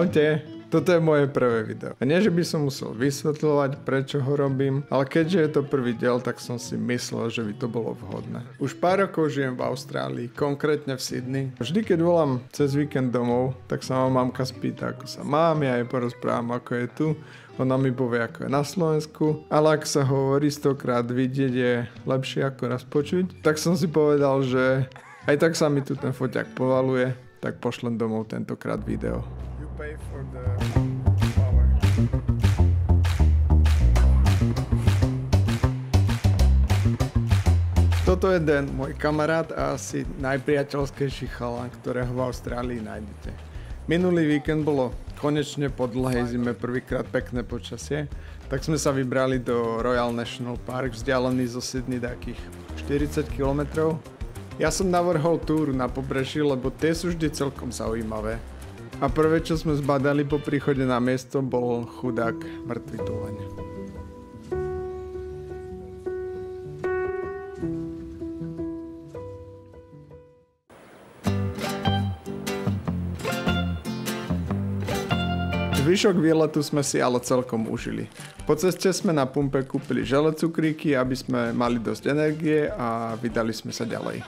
Čaute, toto je moje prvé video. A nie, že by som musel vysvetľovať, prečo ho robím, ale keďže je to prvý diel, tak som si myslel, že by to bolo vhodné. Už pár rokov žijem v Austrálii, konkrétne v Sydney. Vždy, keď volám cez víkend domov, tak sa ma mamka spýta, ako sa mám, ja jej porozprávam, ako je tu. Ona mi povie, ako je na Slovensku, ale ak sa hovorí 100-krát vidieť je lepšie ako raz počuť, tak som si povedal, že aj tak sa mi tu ten foťák povaluje, tak pošlem domov tentokrát video. You pay for the power. Toto je Dan, môj kamarát a asi najpriateľskejší chalan, ktorého v Austrálii nájdete. Minulý víkend bolo konečne po dlhej zime prvýkrát pekné počasie, tak sme sa vybrali do Royal National Park, vzdialený zo Sydney takých 40 km. Ja som navrhol túru na pobreží, lebo tie sú vždy celkom zaujímavé. A prvé, čo sme zbadali po príchode na miesto, bol chudák mŕtvy tuleň. Zvyšok výletu sme si ale celkom užili. Po ceste sme na pumpe kúpili žele cukríky, aby sme mali dosť energie a vydali sme sa ďalej.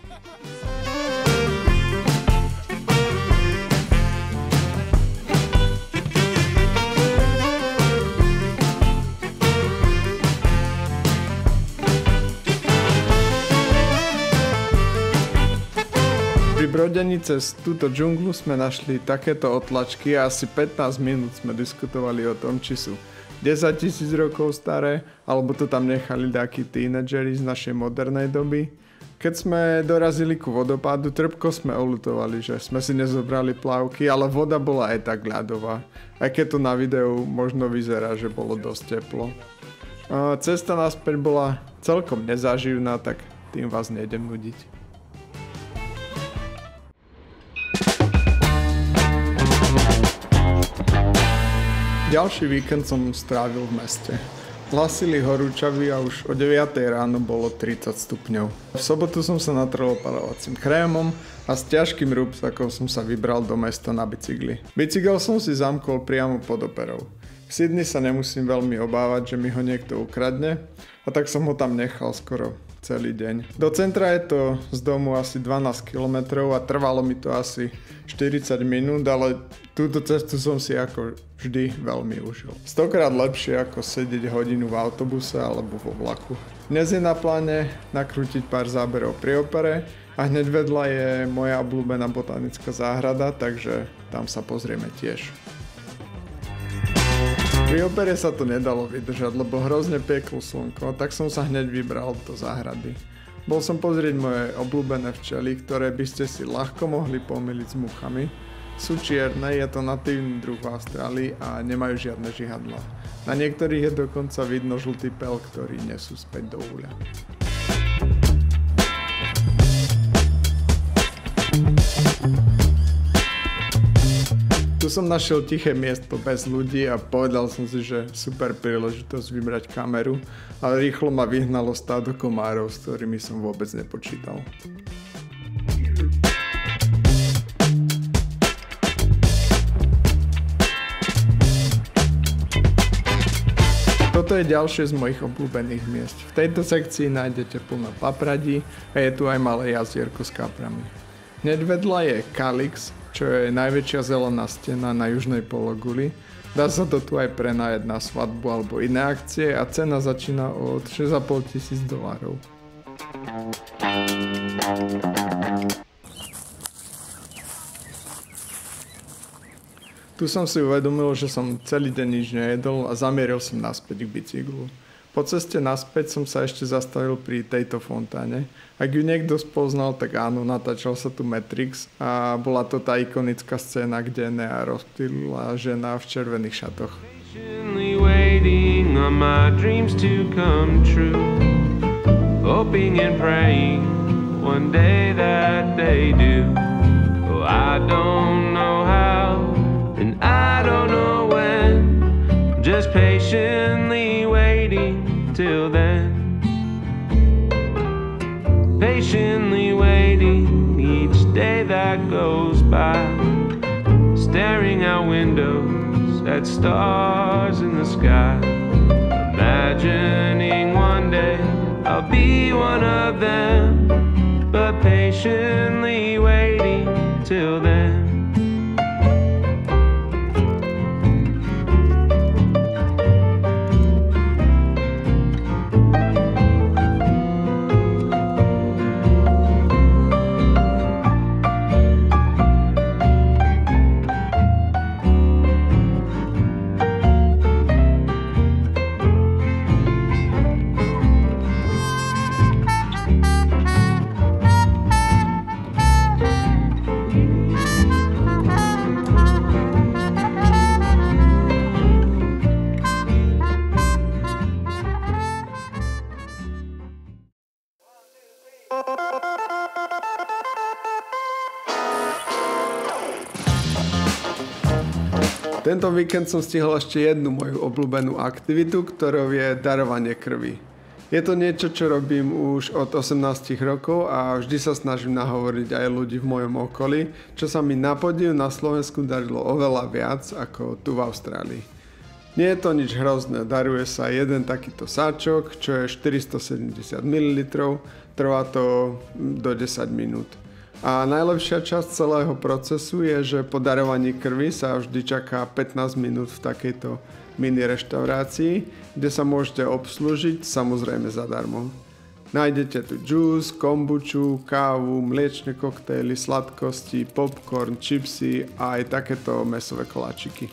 Pri brodení cez túto džunglu sme našli takéto otlačky a asi 15 minút sme diskutovali o tom, či sú 10 000 rokov staré, alebo to tam nechali takí tínedžeri z našej modernej doby. Keď sme dorazili ku vodopádu, trpko sme oľutovali, že sme si nezobrali plavky, ale voda bola aj tak ľadová. Aj keď to na videu možno vyzerá, že bolo dosť teplo. Cesta naspäť bola celkom nezáživná, tak tým vás nejdem nudiť. Ďalší víkend som strávil v meste. Hlasili horúčavy a už o 9 ráno bolo 30 stupňov. V sobotu som sa natrel opalovacím krémom a s ťažkým rúbsakom som sa vybral do mesta na bicykli. Bicykel som si zamkol priamo pod operou. V Sydney sa nemusím veľmi obávať, že mi ho niekto ukradne, a tak som ho tam nechal skoro celý deň. Do centra je to z domu asi 12 km a trvalo mi to asi 40 minút, ale túto cestu som si ako vždy veľmi užil. 100-krát lepšie ako sedieť hodinu v autobuse alebo vo vlaku. Dnes je na pláne nakrútiť pár záberov pri opere a hneď vedľa je moja obľúbená botanická záhrada, takže tam sa pozrieme tiež. Pri opere sa to nedalo vydržať, lebo hrozne pieklo slnko, tak som sa hneď vybral do záhrady. Bol som pozrieť moje obľúbené včely, ktoré by ste si ľahko mohli pomýliť s muchami. Sú čierne, je to natívny druh v Austrálii a nemajú žiadne žihadlá. Na niektorých je dokonca vidno žltý pel, ktorý nesú späť do úľa. Tu som našiel tiché miesto bez ľudí a povedal som si, že super príležitosť vybrať kameru, ale rýchlo ma vyhnalo stádo komárov, s ktorými som vôbec nepočítal. Toto je ďalšie z mojich obľúbených miest. V tejto sekcii nájdete plno papradí a je tu aj malé jazierko s kaprami. Hneď vedľa je Calix, čo je najväčšia zelená stena na južnej pologuli. Dá sa to tu aj prenajať na svadbu alebo iné akcie a cena začína od $6,500. Tu som si uvedomil, že som celý deň nič nejedol a zamieril som naspäť k bicyklu. Po ceste naspäť som sa ešte zastavil pri tejto fontáne. Ak ju niekto spoznal, tak áno, natáčal sa tu Matrix a bola to tá ikonická scéna, kde Nea rozptýlila žena v červených šatoch. Till then, patiently waiting each day that goes by, staring out windows at stars in the sky, imagining one day I'll be one of them, but patiently waiting till then. Tento víkend som stihol ešte jednu moju obľúbenú aktivitu, ktorou je darovanie krvi. Je to niečo, čo robím už od 18 rokov a vždy sa snažím nahovoriť aj ľudí v mojom okolí, čo sa mi na podiv na Slovensku darilo oveľa viac ako tu v Austrálii. Nie je to nič hrozné, daruje sa jeden takýto sáčok, čo je 470 ml, trvá to do 10 minút. A najlepšia časť celého procesu je, že po darovaní krvi sa vždy čaká 15 minút v takejto mini reštaurácii, kde sa môžete obslúžiť samozrejme zadarmo. Nájdete tu džús, kombuču, kávu, mliečne koktejly, sladkosti, popcorn, čipsy a aj takéto mäsové koláčiky.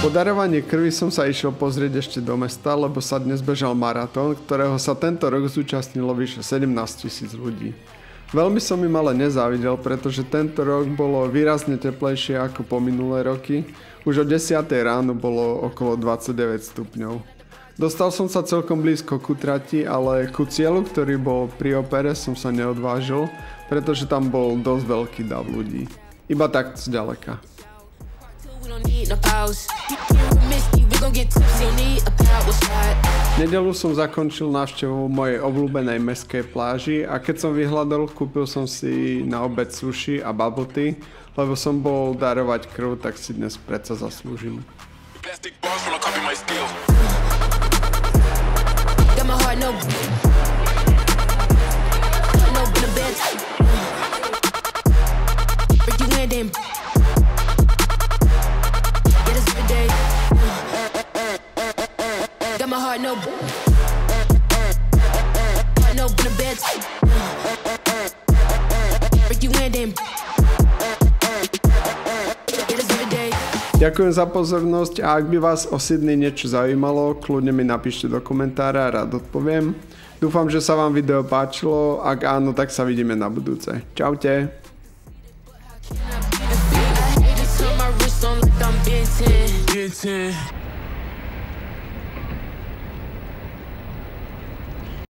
Po darovaní krvi som sa išiel pozrieť ešte do mesta, lebo sa dnes bežal maratón, ktorého sa tento rok zúčastnilo vyše 17 000 ľudí. Veľmi som im ale nezávidel, pretože tento rok bolo výrazne teplejšie ako po minulé roky. Už o 10 ráno bolo okolo 29 stupňov. Dostal som sa celkom blízko ku trati, ale ku cieľu, ktorý bol pri opere, som sa neodvážil, pretože tam bol dosť veľký dav ľudí. Iba takto zďaleka. V nedeľu som zakončil návštevu mojej obľúbenej mestskej pláži a keď som vyhľadol, kúpil som si na obed sushi a bubble tea, lebo som bol darovať krv, tak si dnes predsa zaslúžim. Ďakujem za pozornosť a ak by vás o Sydney niečo zaujímalo, kľudne mi napíšte do komentára, rád odpoviem. Dúfam, že sa vám video páčilo, ak áno, tak sa vidíme na budúce. Čaute. Get 10.